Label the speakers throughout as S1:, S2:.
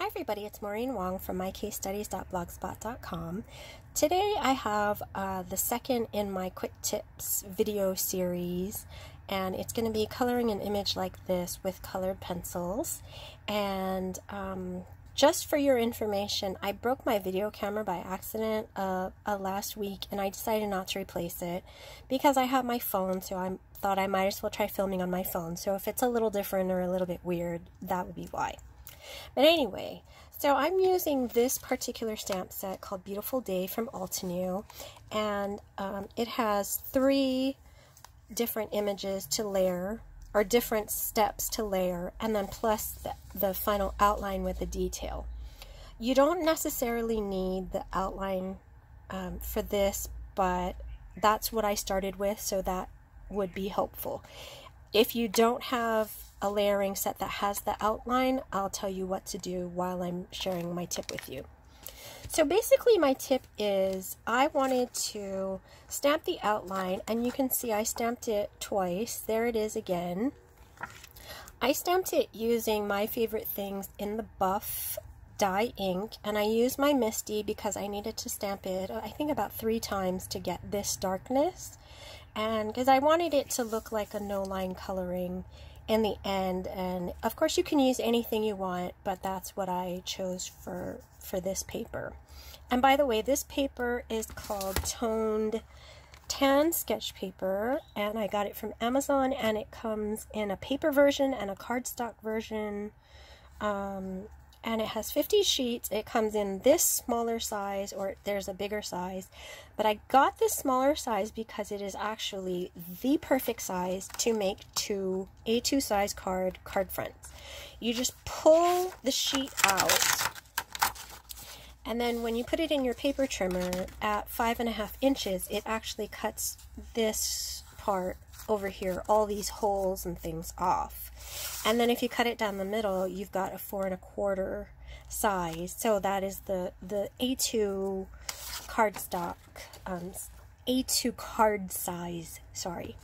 S1: Hi everybody, it's Maureen Wong from mycasestudies.blogspot.com. Today I have the second in my quick tips video series, and it's going to be coloring an image like this with colored pencils. And just for your information, I broke my video camera by accident last week, and I decided not to replace it because I have my phone, so I thought I might as well try filming on my phone. So if it's a little different or a little bit weird, that would be why. But anyway, so I'm using this particular stamp set called Beautiful Day from Altenew, and it has 3 different images to layer, or different steps to layer, and then plus the final outline with the detail. You don't necessarily need the outline for this, but that's what I started with, so that would be helpful. If you don't have a layering set that has the outline, I'll tell you what to do while I'm sharing my tip with you. So basically my tip is I wanted to stamp the outline, and you can see I stamped it twice. There it is again. I stamped it using My Favorite Things in the Buff dye ink, and I used my Misty because I needed to stamp it I think about 3 times to get this darkness, and because I wanted it to look like a no line coloring in the end. And of course you can use anything you want, but that's what I chose for this paper. And by the way, this paper is called Toned Tan Sketch Paper, and I got it from Amazon, and it comes in a paper version and a cardstock version, and it has 50 sheets. It comes in this smaller size, or there's a bigger size, but I got this smaller size because it is actually the perfect size to make 2 A2 size card fronts. You just pull the sheet out, and then when you put it in your paper trimmer at 5.5 inches, it actually cuts this part over here, all these holes and things off. And then if you cut it down the middle, you've got a 4.25 size. So that is the A2 cardstock, A2 card size, sorry.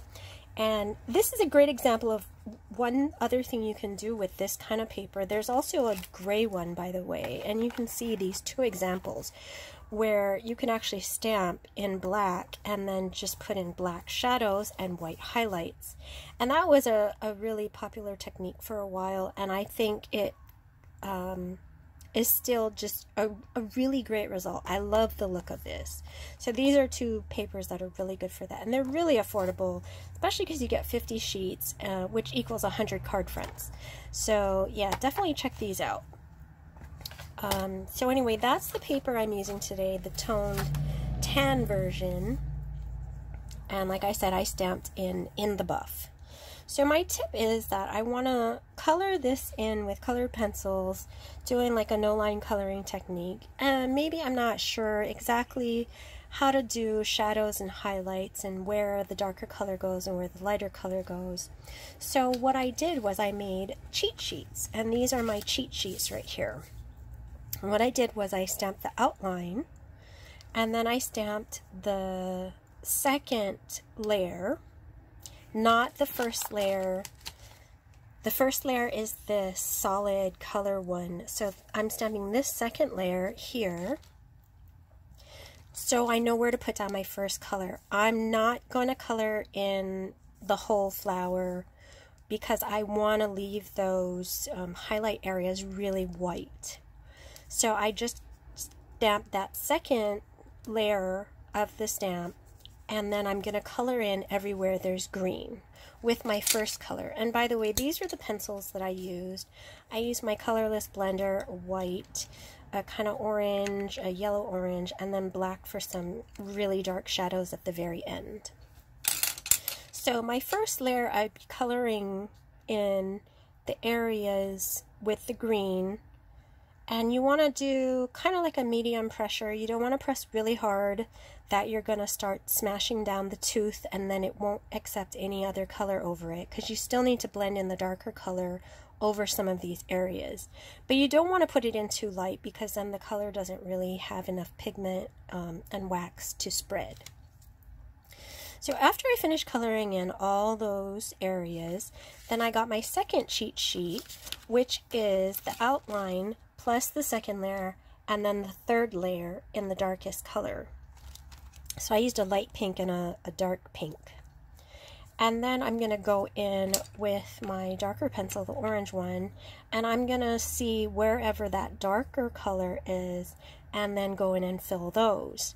S1: And this is a great example of one other thing you can do with this kind of paper. There's also a gray one, by the way, and you can see these 2 examples where you can actually stamp in black and then just put in black shadows and white highlights. And that was a really popular technique for a while, and I think it is still just a really great result. I love the look of this. So these are 2 papers that are really good for that, and they're really affordable, especially because you get 50 sheets, which equals 100 card fronts. So yeah, definitely check these out. So anyway, that's the paper I'm using today, the Toned Tan version, and like I said, I stamped in the Buff. So my tip is that I want to color this in with colored pencils, doing like a no-line coloring technique, and maybe I'm not sure exactly how to do shadows and highlights and where the darker color goes and where the lighter color goes. So what I did was I made cheat sheets, and these are my cheat sheets right here. And what I did was I stamped the outline, and then I stamped the second layer, not the first layer. The first layer is this solid color one, so I'm stamping this second layer here so I know where to put down my first color. I'm not going to color in the whole flower because I want to leave those highlight areas really white. So I just stamped that second layer of the stamp, and then I'm going to color in everywhere there's green with my first color. And by the way, these are the pencils that I used. I used my colorless blender, white, a kind of orange, a yellow orange, and then black for some really dark shadows at the very end. So my first layer, I'd be coloring in the areas with the green. And you want to do kind of like a medium pressure. You don't want to press really hard that you're going to start smashing down the tooth and then it won't accept any other color over it, because you still need to blend in the darker color over some of these areas. But you don't want to put it in too light, because then the color doesn't really have enough pigment and wax to spread. So after I finished coloring in all those areas, then I got my second cheat sheet, which is the outline plus the second layer and then the third layer in the darkest color. So I used a light pink and a dark pink. And then I'm going to go in with my darker pencil, the orange one, and I'm going to see wherever that darker color is and then go in and fill those.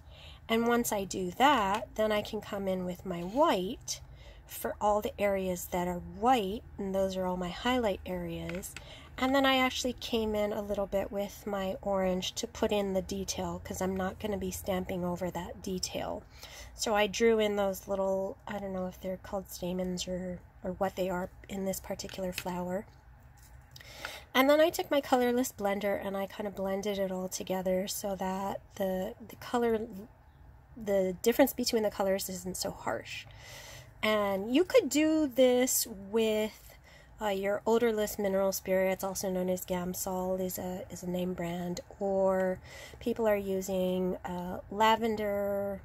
S1: And once I do that, then I can come in with my white for all the areas that are white, and those are all my highlight areas. And then I actually came in a little bit with my orange to put in the detail, because I'm not going to be stamping over that detail. So I drew in those little, I don't know if they're called stamens or what they are in this particular flower. And then I took my colorless blender and I kind of blended it all together so that the difference between the colors isn't so harsh. And you could do this with your odorless mineral spirits, also known as Gamsol, is a name brand, or people are using lavender,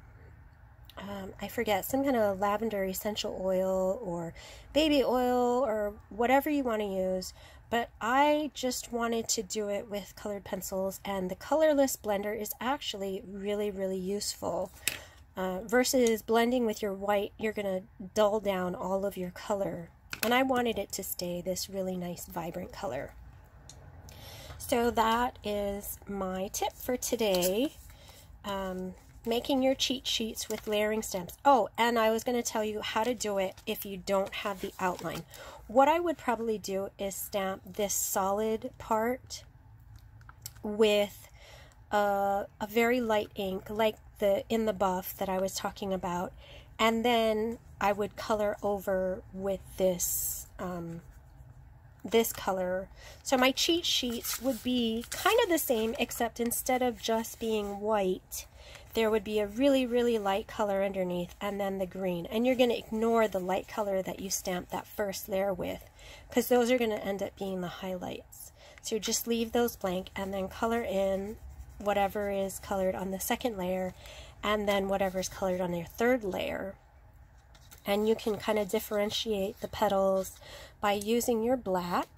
S1: I forget, some kind of lavender essential oil or baby oil or whatever you want to use. But I just wanted to do it with colored pencils, and the colorless blender is actually really, really useful. Versus blending with your white, you're going to dull down all of your color. And I wanted it to stay this really nice, vibrant color. So that is my tip for today. Making your cheat sheets with layering stamps. Oh, and I was going to tell you how to do it if you don't have the outline. What I would probably do is stamp this solid part with a very light ink, like the In the Buff that I was talking about, and then I would color over with this this color. So my cheat sheets would be kind of the same, except instead of just being white, there would be a really, really light color underneath and then the green. And you're going to ignore the light color that you stamped that first layer with, because those are going to end up being the highlights. So just leave those blank and then color in whatever is colored on the second layer and then whatever is colored on your third layer. And you can kind of differentiate the petals by using your black.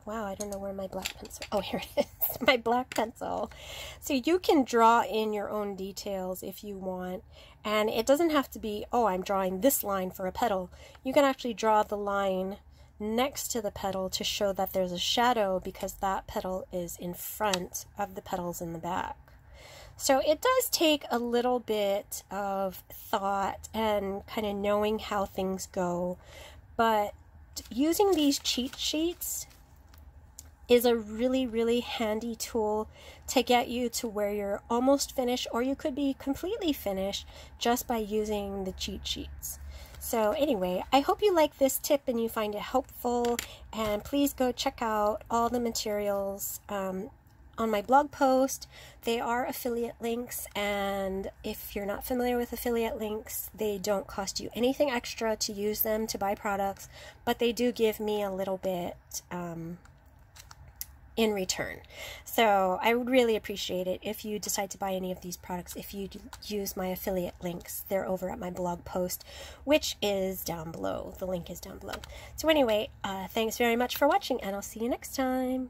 S1: Wow, I don't know where my black pencil, oh, here it is, my black pencil. So you can draw in your own details if you want, and it doesn't have to be, oh, I'm drawing this line for a petal. You can actually draw the line next to the petal to show that there's a shadow, because that petal is in front of the petals in the back. So it does take a little bit of thought and kind of knowing how things go, but using these cheat sheets is a really, really handy tool to get you to where you're almost finished, or you could be completely finished just by using the cheat sheets. So anyway, I hope you like this tip and you find it helpful, and please go check out all the materials on my blog post. They are affiliate links, and if you're not familiar with affiliate links, they don't cost you anything extra to use them to buy products, but they do give me a little bit in return. So I would really appreciate it if you decide to buy any of these products, if you use my affiliate links. They're over at my blog post, which is down below. The link is down below. So anyway, thanks very much for watching, and I'll see you next time.